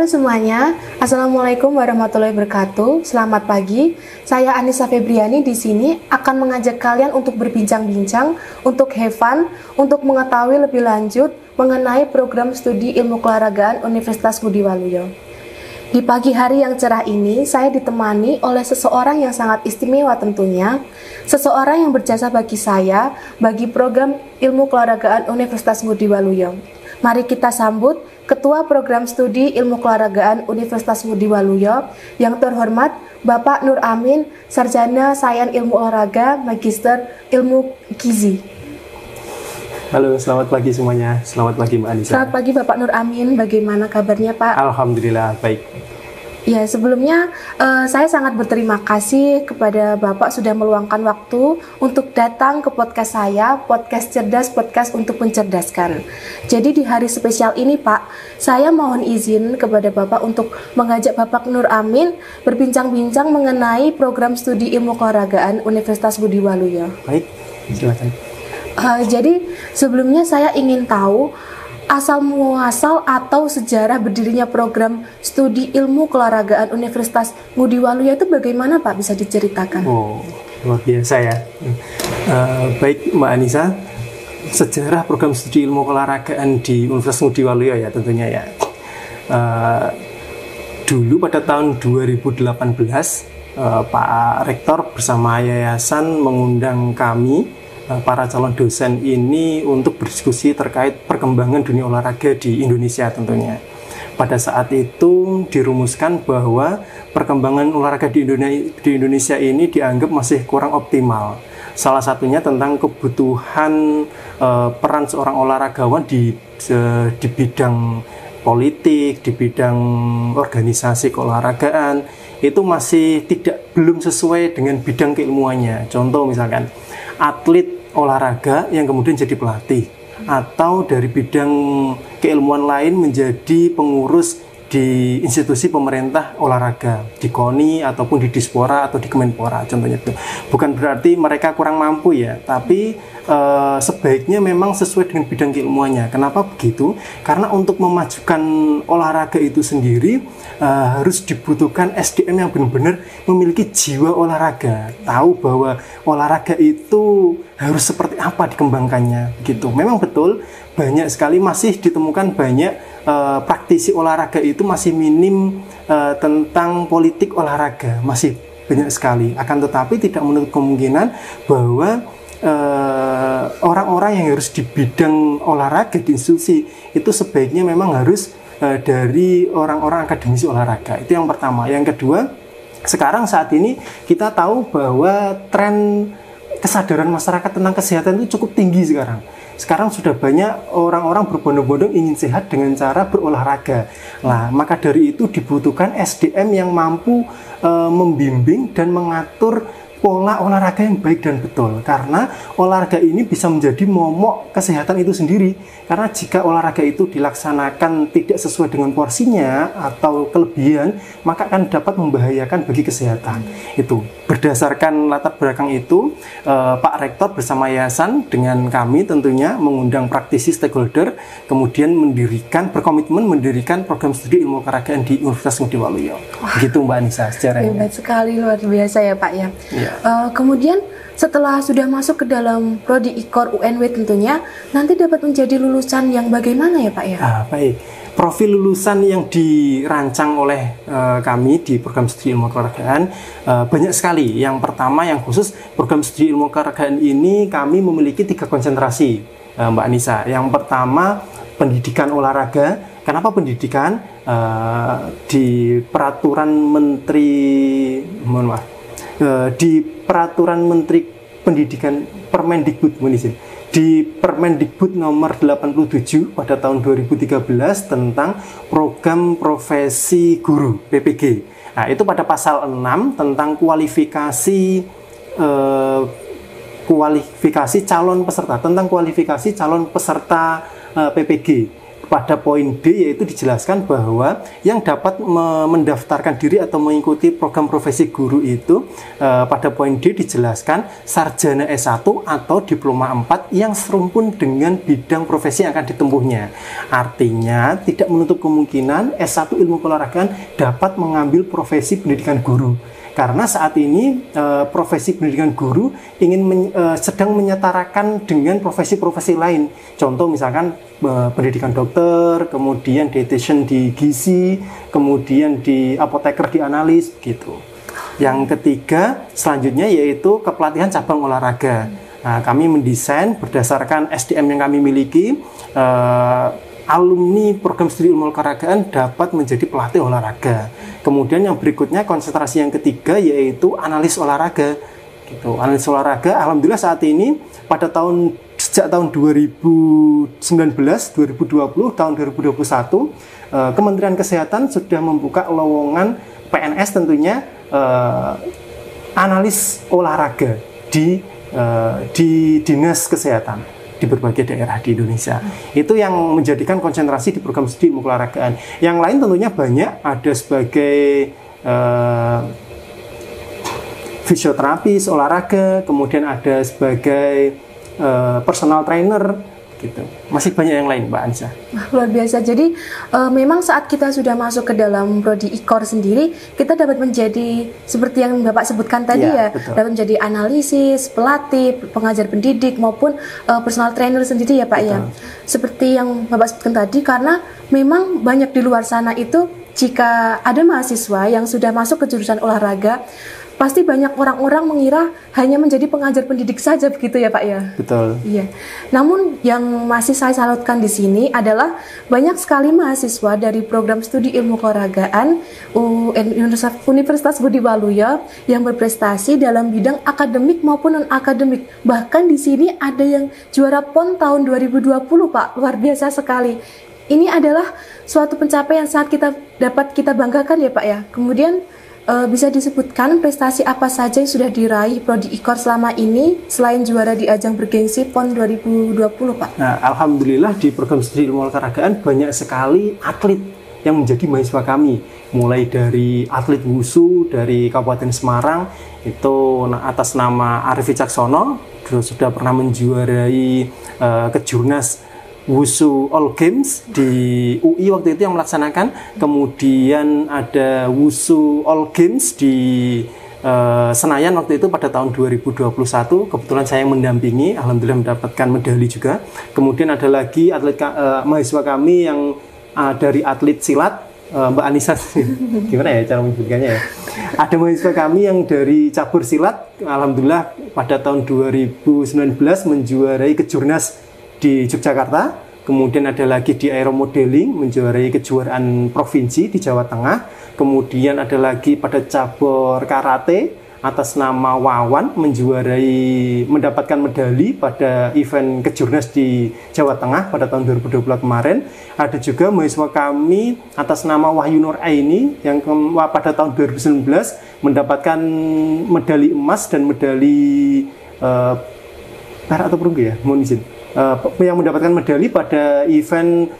Halo semuanya, Assalamualaikum warahmatullahi wabarakatuh. Selamat pagi, saya Anissa Febriani di sini akan mengajak kalian untuk berbincang-bincang, untuk have fun, untuk mengetahui lebih lanjut mengenai program studi ilmu keolahragaan Universitas Ngudi Waluyo. Di pagi hari yang cerah ini, saya ditemani oleh seseorang yang sangat istimewa tentunya, seseorang yang berjasa bagi saya, bagi program ilmu keolahragaan Universitas Ngudi Waluyo. Mari kita sambut Ketua Program Studi Ilmu Keolahragaan Universitas Ngudi Waluyo yang terhormat Bapak Nur Amin, Sarjana Sains Ilmu Olahraga, Magister Ilmu Gizi. Halo, selamat pagi semuanya. Selamat pagi Mbak Anissa. Selamat pagi Bapak Nur Amin, bagaimana kabarnya Pak? Alhamdulillah, baik. Ya, sebelumnya saya sangat berterima kasih kepada Bapak sudah meluangkan waktu untuk datang ke podcast saya, Podcast Cerdas, Podcast untuk Mencerdaskan. Jadi di hari spesial ini Pak, saya mohon izin kepada Bapak untuk mengajak Bapak Nur Amin berbincang-bincang mengenai program studi ilmu keolahragaan Universitas Ngudi Waluyo. Baik, silakan. Jadi sebelumnya saya ingin tahu asal muasal atau sejarah berdirinya program studi ilmu keolahragaan Universitas Ngudi Waluyo itu bagaimana Pak, bisa diceritakan? Oh, luar biasa ya. Baik Mbak Anissa, sejarah program studi ilmu keolahragaan di Universitas Ngudi Waluyo ya tentunya ya. Dulu pada tahun 2018 Pak Rektor bersama yayasan mengundang kami para calon dosen ini untuk berdiskusi terkait perkembangan dunia olahraga di Indonesia tentunya. Pada saat itu dirumuskan bahwa perkembangan olahraga di Indonesia ini dianggap masih kurang optimal. Salah satunya tentang kebutuhan peran seorang olahragawan di bidang politik, di bidang organisasi keolahragaan itu masih belum sesuai dengan bidang keilmuannya. Contoh misalkan atlet olahraga yang kemudian jadi pelatih, atau dari bidang keilmuan lain menjadi pengurus di institusi pemerintah olahraga, di KONI ataupun di Dispora atau di Kemenpora contohnya itu. Bukan berarti mereka kurang mampu ya, tapi sebaiknya memang sesuai dengan bidang keilmuannya. Kenapa begitu? Karena untuk memajukan olahraga itu sendiri harus dibutuhkan SDM yang benar-benar memiliki jiwa olahraga, tahu bahwa olahraga itu harus seperti apa dikembangkannya gitu. Memang betul banyak sekali masih ditemukan banyak praktisi olahraga itu masih minim tentang politik olahraga, masih banyak sekali. Akan tetapi tidak menutup kemungkinan bahwa orang-orang yang harus di bidang olahraga di institusi itu sebaiknya memang harus dari orang-orang akademisi olahraga. Itu yang pertama. Yang kedua, sekarang saat ini kita tahu bahwa tren kesadaran masyarakat tentang kesehatan itu cukup tinggi sekarang. Sekarang sudah banyak orang-orang berbondong-bondong ingin sehat dengan cara berolahraga. Nah, maka dari itu dibutuhkan SDM yang mampu membimbing dan mengatur pola olahraga yang baik dan betul, karena olahraga ini bisa menjadi momok kesehatan itu sendiri. Karena jika olahraga itu dilaksanakan tidak sesuai dengan porsinya atau kelebihan, maka akan dapat membahayakan bagi kesehatan. Itu berdasarkan latar belakang itu, Pak Rektor bersama yayasan dengan kami tentunya mengundang praktisi stakeholder, kemudian berkomitmen mendirikan program studi ilmu keolahragaan di Universitas Ngudi Waluyo. Begitu Mbak Anissa sejarahnya. Hebat sekali, luar biasa ya Pak ya. Ya. Kemudian setelah sudah masuk ke dalam prodi IKOR UNW tentunya nanti dapat menjadi lulusan yang bagaimana ya Pak ya? Baik, profil lulusan yang dirancang oleh kami di program studi ilmu keolahragaan banyak sekali. Yang pertama yang khusus program studi ilmu keolahragaan ini kami memiliki 3 konsentrasi Mbak Anissa. Yang pertama pendidikan olahraga. Kenapa pendidikan? Di peraturan menteri, di peraturan Menteri Pendidikan Permendikbud di Permendikbud nomor 87 pada tahun 2013 tentang program profesi guru PPG. Nah, itu pada pasal 6 tentang kualifikasi calon peserta, tentang kualifikasi calon peserta PPG. pada poin D yaitu dijelaskan bahwa yang dapat mendaftarkan diri atau mengikuti program profesi guru itu pada poin D dijelaskan sarjana S1 atau diploma 4 yang serumpun dengan bidang profesi yang akan ditempuhnya. Artinya tidak menutup kemungkinan S1 ilmu keolahragaan dapat mengambil profesi pendidikan guru. Karena saat ini profesi pendidikan guru sedang menyetarakan dengan profesi-profesi lain. Contoh misalkan pendidikan dokter, kemudian dietitian di gizi, kemudian di apoteker di analis gitu. Yang ketiga selanjutnya yaitu kepelatihan cabang olahraga. Nah, kami mendesain berdasarkan SDM yang kami miliki. Alumni program studi ilmu olahragaan dapat menjadi pelatih olahraga. Kemudian yang berikutnya konsentrasi yang ketiga yaitu analis olahraga. Gitu. Analis olahraga, alhamdulillah saat ini sejak tahun 2019, 2020, tahun 2021, Kementerian Kesehatan sudah membuka lowongan PNS tentunya analis olahraga di Dinas Kesehatan di berbagai daerah di Indonesia. Itu yang menjadikan konsentrasi di program studi ilmu keolahragaan. Yang lain tentunya banyak, ada sebagai fisioterapis olahraga, kemudian ada sebagai personal trainer gitu. Masih banyak yang lain, Mbak Anissa. Luar biasa. Jadi memang saat kita sudah masuk ke dalam prodi IKOR sendiri, kita dapat menjadi seperti yang Bapak sebutkan tadi ya, dapat menjadi analisis, pelatih, pengajar pendidik maupun personal trainer sendiri ya Pak ya. Seperti yang Bapak sebutkan tadi, karena memang banyak di luar sana itu jika ada mahasiswa yang sudah masuk ke jurusan olahraga, pasti banyak orang-orang mengira hanya menjadi pengajar pendidik saja begitu ya Pak ya. Betul. Iya. Namun yang masih saya salutkan di sini adalah banyak sekali mahasiswa dari program studi ilmu keolahragaan Universitas Budi Waluyo yang berprestasi dalam bidang akademik maupun non akademik. Bahkan di sini ada yang juara PON tahun 2020 Pak. Luar biasa sekali. Ini adalah suatu pencapaian saat dapat kita banggakan ya Pak ya. Kemudian bisa disebutkan prestasi apa saja yang sudah diraih Prodi IKOR selama ini selain juara di ajang bergengsi PON 2020 Pak? Nah, alhamdulillah di program studi ilmu olahragaan banyak sekali atlet yang menjadi mahasiswa kami, mulai dari atlet WUSU dari Kabupaten Semarang itu atas nama Arif Wicaksono sudah pernah menjuarai kejurnas WUSU All Games di UI waktu itu yang melaksanakan. Kemudian ada WUSU All Games di Senayan waktu itu pada tahun 2021. Kebetulan saya yang mendampingi, alhamdulillah mendapatkan medali juga. Kemudian ada lagi atlet mahasiswa kami yang dari atlet silat, Mbak Anissa. Gimana ya cara menyebutkannya ya? Ada mahasiswa kami yang dari cabur silat, alhamdulillah pada tahun 2019 menjuarai kejurnas di Yogyakarta. Kemudian ada lagi di aeromodeling menjuarai kejuaraan provinsi di Jawa Tengah. Kemudian ada lagi pada cabur karate atas nama Wawan mendapatkan medali pada event kejurnas di Jawa Tengah pada tahun 2020 kemarin. Ada juga mahasiswa kami atas nama Wahyu Nur Aini yang pada tahun 2019 mendapatkan medali emas dan medali perak atau perunggu ya, mohon izin. Yang mendapatkan medali pada event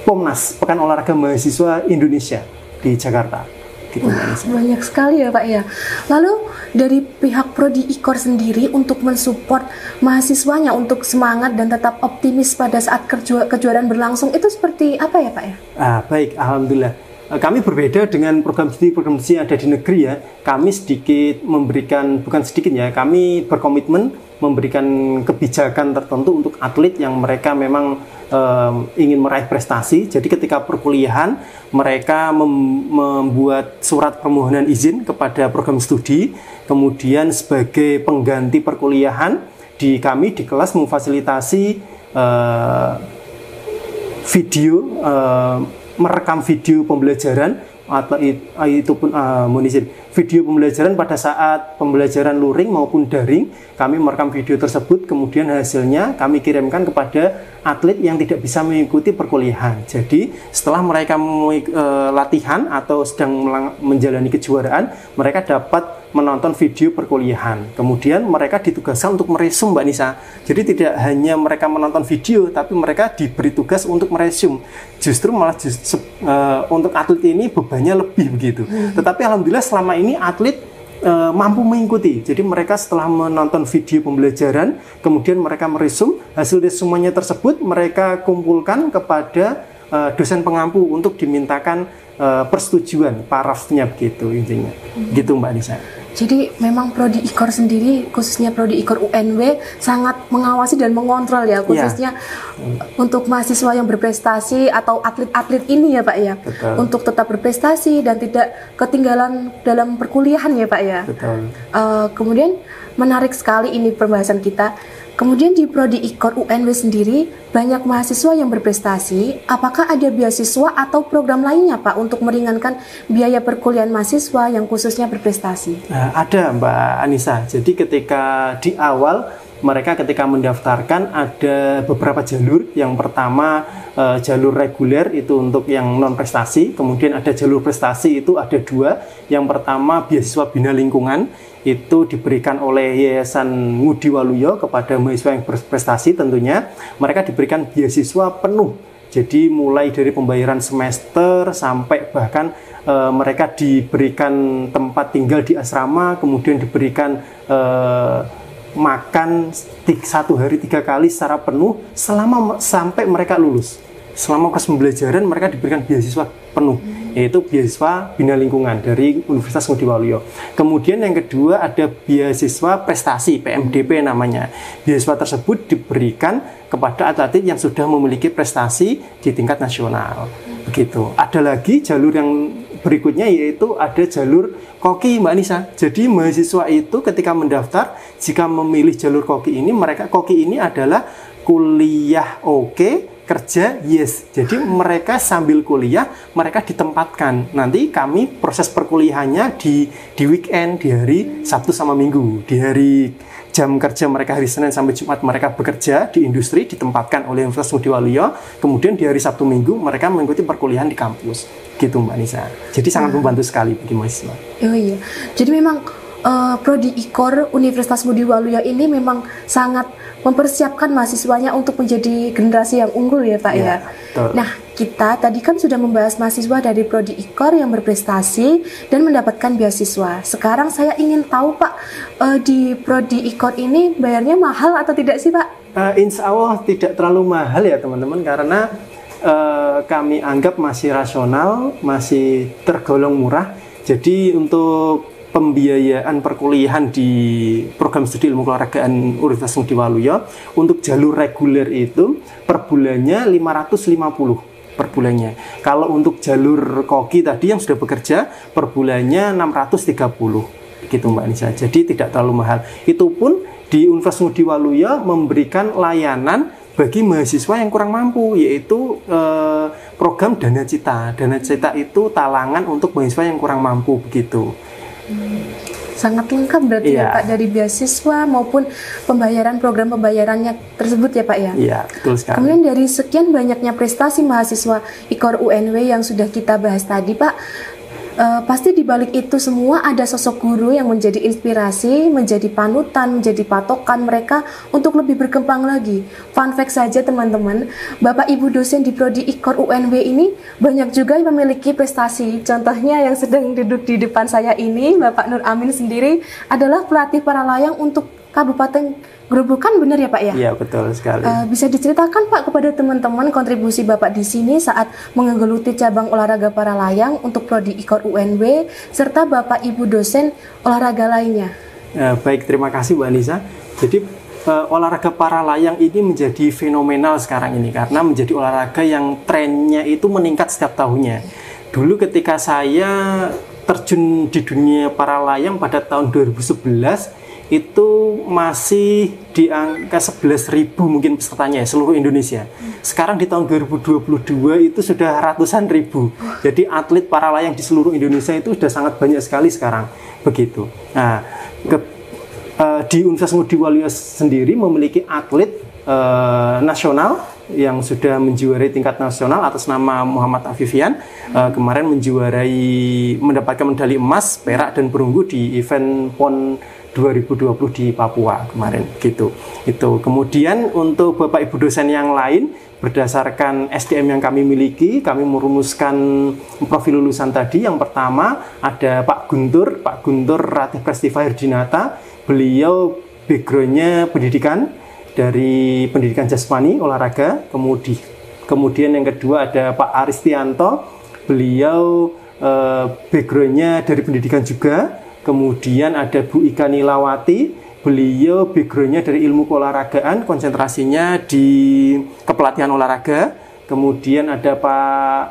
POMNAS, Pekan Olahraga Mahasiswa Indonesia di Jakarta. Gitu, banyak sekali ya Pak ya. Lalu dari pihak Prodi IKOR sendiri untuk mensupport mahasiswanya untuk semangat dan tetap optimis pada saat kejuaraan berlangsung itu seperti apa ya Pak ya? Baik, alhamdulillah. Kami berbeda dengan program studi yang ada di negeri ya. Kami sedikit memberikan, bukan sedikit ya, kami berkomitmen memberikan kebijakan tertentu untuk atlet yang mereka memang ingin meraih prestasi. Jadi ketika perkuliahan mereka membuat surat permohonan izin kepada program studi. Kemudian sebagai pengganti perkuliahan kami di kelas memfasilitasi video, merekam video pembelajaran atau itu pun video pembelajaran pada saat pembelajaran luring maupun daring, kami merekam video tersebut, kemudian hasilnya kami kirimkan kepada atlet yang tidak bisa mengikuti perkuliahan. Jadi setelah mereka latihan atau sedang menjalani kejuaraan, mereka dapat menonton video perkuliahan. Kemudian mereka ditugaskan untuk meresum, Mbak Nisa. Jadi tidak hanya mereka menonton video, tapi mereka diberi tugas untuk meresum. Justru malah untuk atlet ini bebannya lebih begitu. Tetapi alhamdulillah selama ini atlet mampu mengikuti. Jadi mereka setelah menonton video pembelajaran, kemudian mereka meresum, hasil resumannya tersebut mereka kumpulkan kepada dosen pengampu untuk dimintakan persetujuan parafnya begitu intinya. Gitu Mbak Nisa. Jadi memang Prodi IKOR sendiri, khususnya Prodi IKOR UNW, sangat mengawasi dan mengontrol ya, khususnya untuk mahasiswa yang berprestasi atau atlet-atlet ini ya Pak ya. Betul. Untuk tetap berprestasi dan tidak ketinggalan dalam perkuliahan ya Pak ya. Betul. Kemudian menarik sekali ini pembahasan kita. Kemudian di Prodi IKOR UNW sendiri banyak mahasiswa yang berprestasi. Apakah ada beasiswa atau program lainnya Pak untuk meringankan biaya perkuliahan mahasiswa yang khususnya berprestasi? Ada Mbak Anissa. Jadi ketika di awal mereka ketika mendaftarkan ada beberapa jalur. Yang pertama jalur reguler itu untuk yang non prestasi. Kemudian ada jalur prestasi itu ada 2. Yang pertama beasiswa bina lingkungan. Itu diberikan oleh Yayasan Ngudi Waluyo kepada mahasiswa yang berprestasi tentunya. Mereka diberikan beasiswa penuh. Jadi mulai dari pembayaran semester sampai bahkan mereka diberikan tempat tinggal di asrama, kemudian diberikan makan 1 hari 3 kali secara penuh sampai mereka lulus. Selama proses pembelajaran mereka diberikan beasiswa penuh, yaitu beasiswa bina lingkungan dari Universitas Ngudi Waluyo. Kemudian yang kedua ada beasiswa prestasi, PMDP namanya. Beasiswa tersebut diberikan kepada atlet yang sudah memiliki prestasi di tingkat nasional. Begitu. Ada lagi jalur yang berikutnya yaitu ada jalur koki Mbak Nisa. Jadi mahasiswa itu ketika mendaftar, jika memilih jalur koki ini adalah kuliah oke, kerja yes. Jadi mereka sambil kuliah mereka ditempatkan. Nanti kami proses perkuliahannya di weekend, di hari Sabtu sama Minggu. Di hari jam kerja mereka hari Senin sampai Jumat mereka bekerja di industri ditempatkan oleh Universitas Ngudi Waluyo. Kemudian di hari Sabtu Minggu mereka mengikuti perkuliahan di kampus. Gitu Mbak Nisa. Jadi sangat membantu sekali bagi mahasiswa. Oh iya. Jadi memang Prodi IKOR Universitas Ngudi Waluyo ini memang sangat mempersiapkan mahasiswanya untuk menjadi generasi yang unggul ya Pak ya. Betul. Nah, kita tadi kan sudah membahas mahasiswa dari Prodi IKOR yang berprestasi dan mendapatkan beasiswa. Sekarang saya ingin tahu Pak, di Prodi IKOR ini bayarnya mahal atau tidak sih Pak? Insya Allah tidak terlalu mahal ya teman-teman, karena kami anggap masih rasional, masih tergolong murah. Jadi untuk pembiayaan perkuliahan di program studi ilmu keolahragaan Universitas Ngudi Waluyo untuk jalur reguler itu per bulannya 550 per bulannya. Kalau untuk jalur koki tadi yang sudah bekerja per bulannya 630 gitu Mbak Nisa. Jadi tidak terlalu mahal. Itu pun di Universitas Ngudi Waluyo memberikan layanan bagi mahasiswa yang kurang mampu, yaitu program Dana Cita. Dana Cita itu talangan untuk mahasiswa yang kurang mampu begitu. Sangat lengkap berarti ya Pak, dari beasiswa maupun pembayaran program pembayarannya tersebut ya Pak ya. Iya, betul sekali. Kemudian dari sekian banyaknya prestasi mahasiswa IKOR UNW yang sudah kita bahas tadi Pak, pasti di balik itu semua ada sosok guru yang menjadi inspirasi, menjadi panutan, menjadi patokan mereka untuk lebih berkembang lagi. Fun fact saja teman-teman, Bapak Ibu dosen di Prodi IKOR UNW ini banyak juga yang memiliki prestasi. Contohnya yang sedang duduk di depan saya ini, Bapak Nur Amin sendiri adalah pelatih para layang untuk Kabupaten Gerobokan, benar ya Pak ya? Iya, betul sekali. Bisa diceritakan Pak kepada teman-teman kontribusi Bapak di sini saat menggeluti cabang olahraga para layang untuk Prodi IKOR UNW serta Bapak Ibu dosen olahraga lainnya. Baik, terima kasih Bu Anissa. Jadi olahraga para layang ini menjadi fenomenal sekarang ini karena menjadi olahraga yang trennya itu meningkat setiap tahunnya. Dulu ketika saya terjun di dunia para layang pada tahun 2011 itu masih di angka 11.000 mungkin pesertanya ya, seluruh Indonesia. Sekarang di tahun 2022 itu sudah ratusan ribu. Jadi atlet para layang di seluruh Indonesia itu sudah sangat banyak sekali sekarang. Begitu. Nah, di Universitas Ngudi Waluyo sendiri memiliki atlet nasional yang sudah menjuarai tingkat nasional atas nama Muhammad Afifian. Kemarin mendapatkan medali emas, perak, dan perunggu di event PON 2020 di Papua kemarin gitu. Itu. Kemudian untuk Bapak Ibu dosen yang lain, berdasarkan SDM yang kami miliki, kami merumuskan profil lulusan tadi. Yang pertama ada Pak Guntur Ratih Prestiva Herdinata. Beliau backgroundnya pendidikan, dari pendidikan jasmani, olahraga. Kemudian yang kedua ada Pak Aristianto. Beliau backgroundnya dari pendidikan juga. Kemudian ada Bu Ika Nilawati. Beliau backgroundnya dari ilmu keolahragaan, konsentrasinya di kepelatihan olahraga. Kemudian ada Pak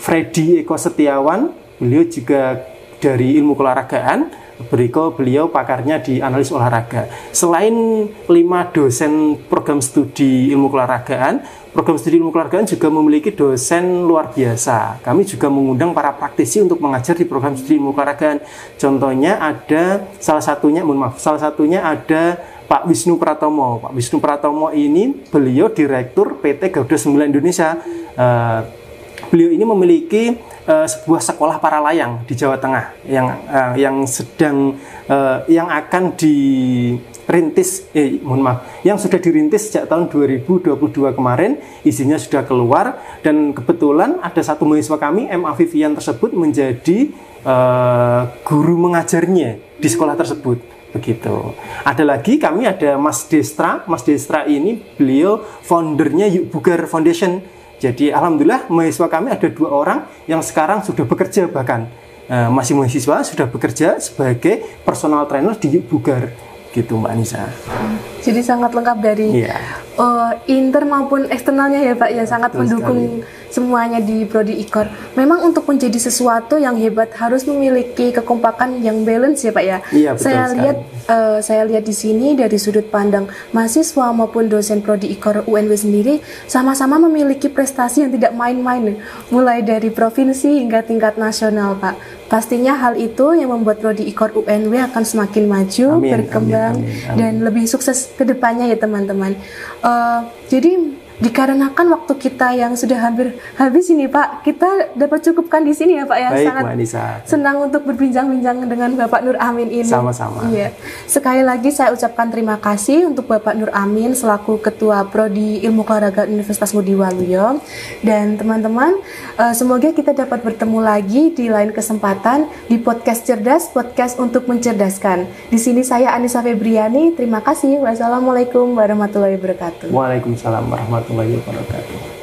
Freddy Eko Setiawan. Beliau juga dari ilmu keolahragaan. Beliau pakarnya di analis olahraga. Selain 5 dosen program studi ilmu keolahragaan, program studi ilmu keolahragaan juga memiliki dosen luar biasa. Kami juga mengundang para praktisi untuk mengajar di program studi ilmu keolahragaan. Contohnya salah satunya ada Pak Wisnu Pratomo. Pak Wisnu Pratomo ini beliau direktur PT Garuda 9 Indonesia. Beliau ini memiliki sebuah sekolah para layang di Jawa Tengah yang sudah dirintis sejak tahun 2022 kemarin. Izinnya sudah keluar, dan kebetulan ada satu mahasiswa kami, M. Afifian tersebut, menjadi guru mengajarnya di sekolah tersebut. Begitu. Ada lagi kami ada Mas Destra. Mas Destra ini beliau foundernya Yuk Bugar Foundation. Jadi alhamdulillah mahasiswa kami ada 2 orang yang sekarang sudah bekerja, bahkan masih mahasiswa sudah bekerja sebagai personal trainer di Yuk Bugar gitu, Mbak Anissa. Jadi sangat lengkap dari inter maupun eksternalnya ya Pak, ya sangat mendukung semuanya di Prodi IKOR. Memang untuk menjadi sesuatu yang hebat harus memiliki kekompakan yang balance ya Pak ya. Iya, betul. Saya lihat di sini dari sudut pandang mahasiswa maupun dosen Prodi IKOR UNW sendiri sama-sama memiliki prestasi yang tidak main-main, mulai dari provinsi hingga tingkat nasional Pak. Pastinya hal itu yang membuat Prodi IKOR UNW akan semakin maju, berkembang, dan lebih sukses ke depannya ya teman-teman. Jadi dikarenakan waktu kita yang sudah hampir habis ini Pak, kita dapat cukupkan di sini ya Pak ya. Baik, sangat senang untuk berbincang-bincang dengan Bapak Nur Amin ini. Sama-sama. Iya. Sekali lagi saya ucapkan terima kasih untuk Bapak Nur Amin selaku Ketua Prodi Ilmu Keolahragaan Universitas Ngudi Waluyo. Dan teman-teman, semoga kita dapat bertemu lagi di lain kesempatan di podcast Cerdas, podcast untuk mencerdaskan. Di sini saya Anissa Febriani. Terima kasih. Wassalamualaikum warahmatullahi wabarakatuh. Waalaikumsalam warahmatullahi wabarakatuh.